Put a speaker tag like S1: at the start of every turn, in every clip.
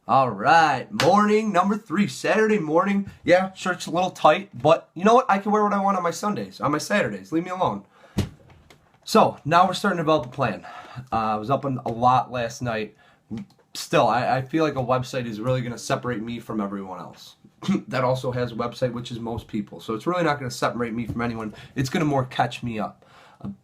S1: All right, morning number 3, Saturday morning. Yeah, shirt's a little tight, but you know what? I can wear what I want on my Sundays, on my Saturdays. Leave me alone. So now we're starting to develop a plan. I was up a lot last night. Still, I feel like a website is really going to separate me from everyone else. That also has a website, which is most people. So it's really not going to separate me from anyone. It's going to more catch me up.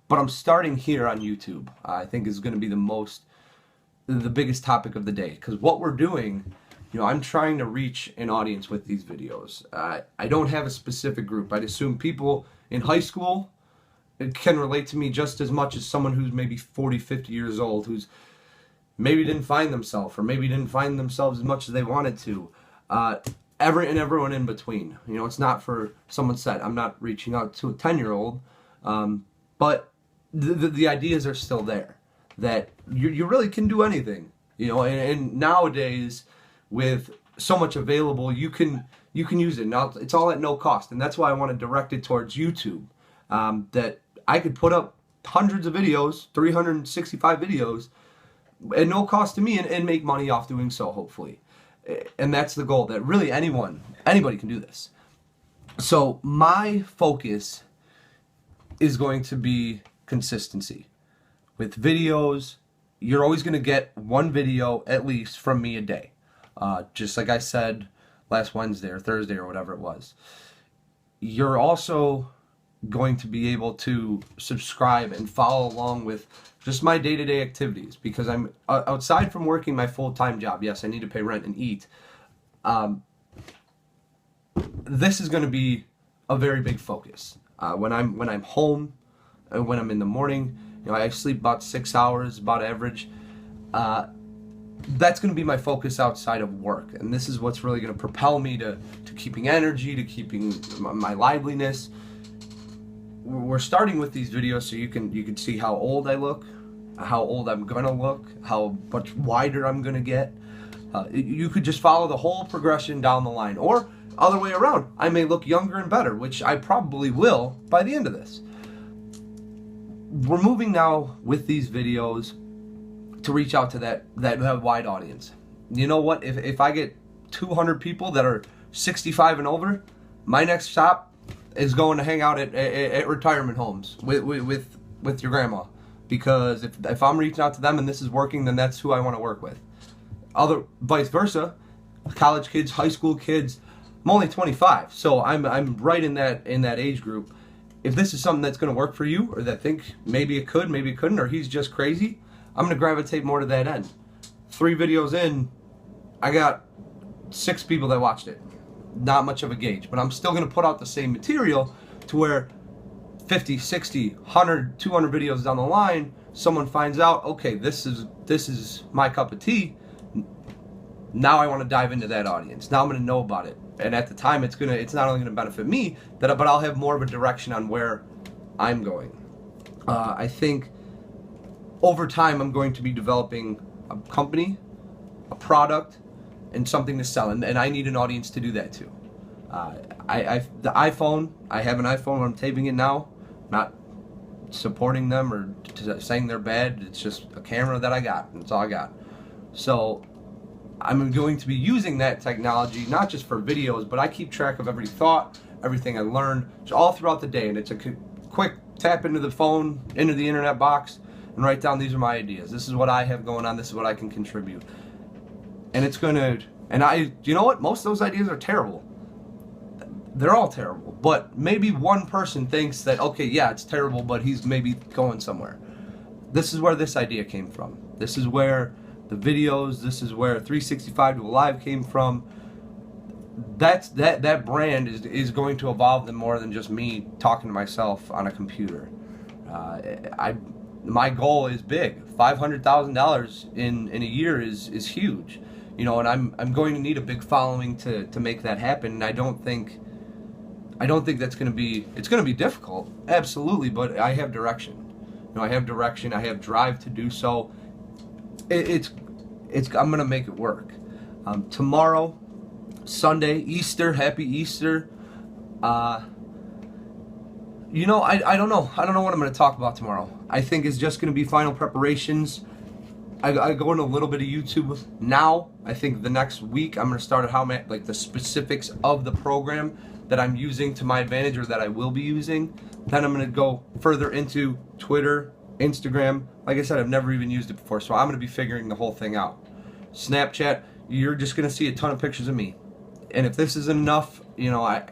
S1: But I'm starting here on YouTube. I think is going to be the biggest topic of the day, because what we're doing, I'm trying to reach an audience with these videos. I don't have a specific group. I'd assume people in high school can relate to me just as much as someone who's maybe 40, 50 years old, who's maybe didn't find themselves, or maybe didn't find themselves as much as they wanted to. Everyone in between. It's not for someone set. I'm not reaching out to a 10-year-old, but the ideas are still there. That you really can do anything, and nowadays with so much available, you can use it. Now it's all at no cost, and that's why I want to direct it towards YouTube. That I could put up hundreds of videos, 365 videos, at no cost to me, and make money off doing so, hopefully. And that's the goal. That really anybody can do this. So my focus is going to be consistency. With videos, you're always going to get one video at least from me a day. Just like I said last Wednesday or Thursday or whatever it was. You're also going to be able to subscribe and follow along with just my day-to-day activities, because I'm outside from working my full-time job. Yes, I need to pay rent and eat. This is going to be a very big focus. When I'm home, when I'm in the morning, I sleep about 6 hours, about average. That's going to be my focus outside of work, and this is what's really going to propel me to keeping energy, to keeping my liveliness. We're starting with these videos so you can see how old I look, how old I'm gonna look, how much wider I'm gonna get. You could just follow the whole progression down the line, or other way around. I may look younger and better, which I probably will by the end of this. We're moving now with these videos to reach out to that wide audience. You know what? If I get 200 people that are 65 and over, my next stop is going to hang out at retirement homes with your grandma, because if I'm reaching out to them and this is working, then that's who I want to work with. Vice versa, college kids, high school kids. I'm only 25, so I'm right in that age group. If this is something that's going to work for you, or that think maybe it could, maybe it couldn't, or he's just crazy, I'm going to gravitate more to that end. 3 videos in, I got 6 people that watched it. Not much of a gauge, but I'm still going to put out the same material to where 50, 60, 100, 200 videos down the line, someone finds out, okay, this is my cup of tea. Now I want to dive into that audience. Now I'm going to know about it. And at the time, it's not only going to benefit me, but I'll have more of a direction on where I'm going. I think over time, I'm going to be developing a company, a product, and something to sell, and I need an audience to do that too. The iPhone, I have an iPhone. I'm taping it now. I'm not supporting them or saying they're bad. It's just a camera that I got. That's all I got. So I'm going to be using that technology not just for videos, but I keep track of every thought, everything I learned, all throughout the day, and it's a quick tap into the phone, into the internet box, and write down, these are my ideas. This is what I have going on. This is what I can contribute. And it's going to, you know what? Most of those ideas are terrible. They're all terrible. But maybe one person thinks that, okay, yeah, it's terrible, but he's maybe going somewhere. This is where this idea came from. This is where the videos, this is where 365toAlive came from. That brand is going to evolve them more than just me talking to myself on a computer. My goal is big. $500,000 in a year is huge. And I'm going to need a big following to make that happen. And I don't think that's going to be, it's going to be difficult, absolutely, but I have direction. I have direction, I have drive to do so. I'm going to make it work. Tomorrow, Sunday, Easter, happy Easter. I don't know. I don't know what I'm going to talk about tomorrow. I think it's just going to be final preparations. I go into a little bit of YouTube now. I think the next week I'm going to start at like the specifics of the program that I'm using to my advantage, or that I will be using. Then I'm going to go further into Twitter, Instagram. Like I said, I've never even used it before, so I'm going to be figuring the whole thing out. Snapchat, you're just going to see a ton of pictures of me. And if this isn't enough, you know,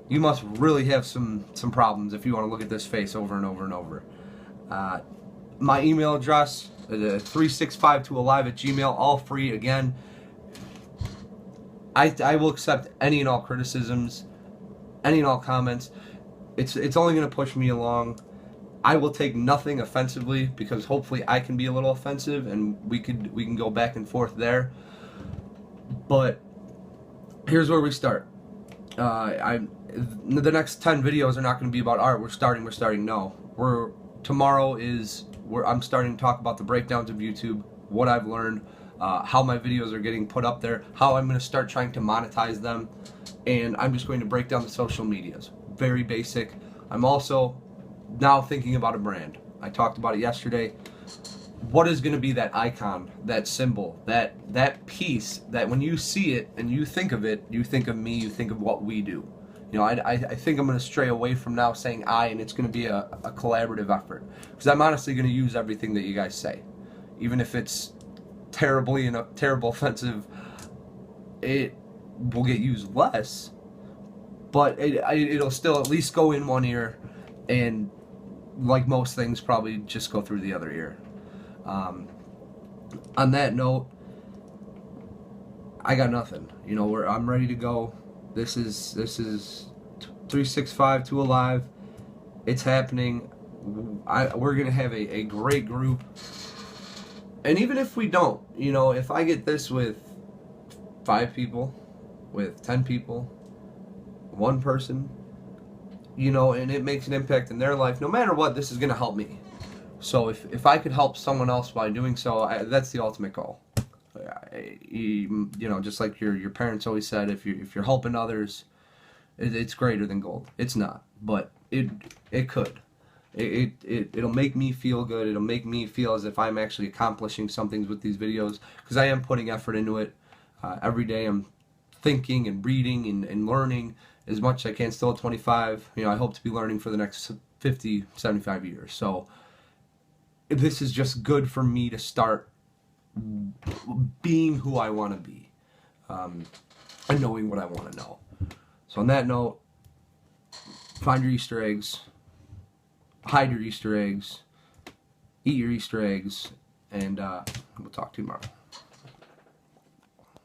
S1: you must really have some problems if you want to look at this face over and over and over. My email address, 365toAlive@gmail, all free. Again, I will accept any and all criticisms, any and all comments. It's only going to push me along. I will take nothing offensively, because hopefully I can be a little offensive and we can go back and forth there. But here's where we start. The next 10 videos are not going to be about art. We're starting. No. I'm starting to talk about the breakdowns of YouTube, what I've learned, how my videos are getting put up there, how I'm going to start trying to monetize them, and I'm just going to break down the social medias. Very basic. I'm also now thinking about a brand. I talked about it yesterday. What is going to be that icon, that symbol, that piece that when you see it and you think of it, you think of me, you think of what we do. You know, I think I'm going to stray away from now saying I, and it's going to be a collaborative effort. Because I'm honestly going to use everything that you guys say. Even if it's terrible offensive, it will get used less. But it'll still at least go in one ear, and like most things, probably just go through the other ear. On that note, I got nothing. You know, I'm ready to go. This is 365toAlive. It's happening. We're gonna have a great group. And even if we don't, you know, if I get this with 5 people, with 10 people, 1 person, you know, and it makes an impact in their life, no matter what, this is gonna help me. So if I could help someone else by doing so, that's the ultimate goal. You know, just like your parents always said, if you're helping others, it's greater than gold. It's not, but it could. It'll make me feel good. It'll make me feel as if I'm actually accomplishing some things with these videos, because I am putting effort into it. Every day I'm thinking and reading and learning as much as I can. Still at 25, you know, I hope to be learning for the next 50, 75 years. So this is just good for me to start being who I want to be, and knowing what I want to know. So on that note, find your Easter eggs, hide your Easter eggs, eat your Easter eggs, and we'll talk to you tomorrow.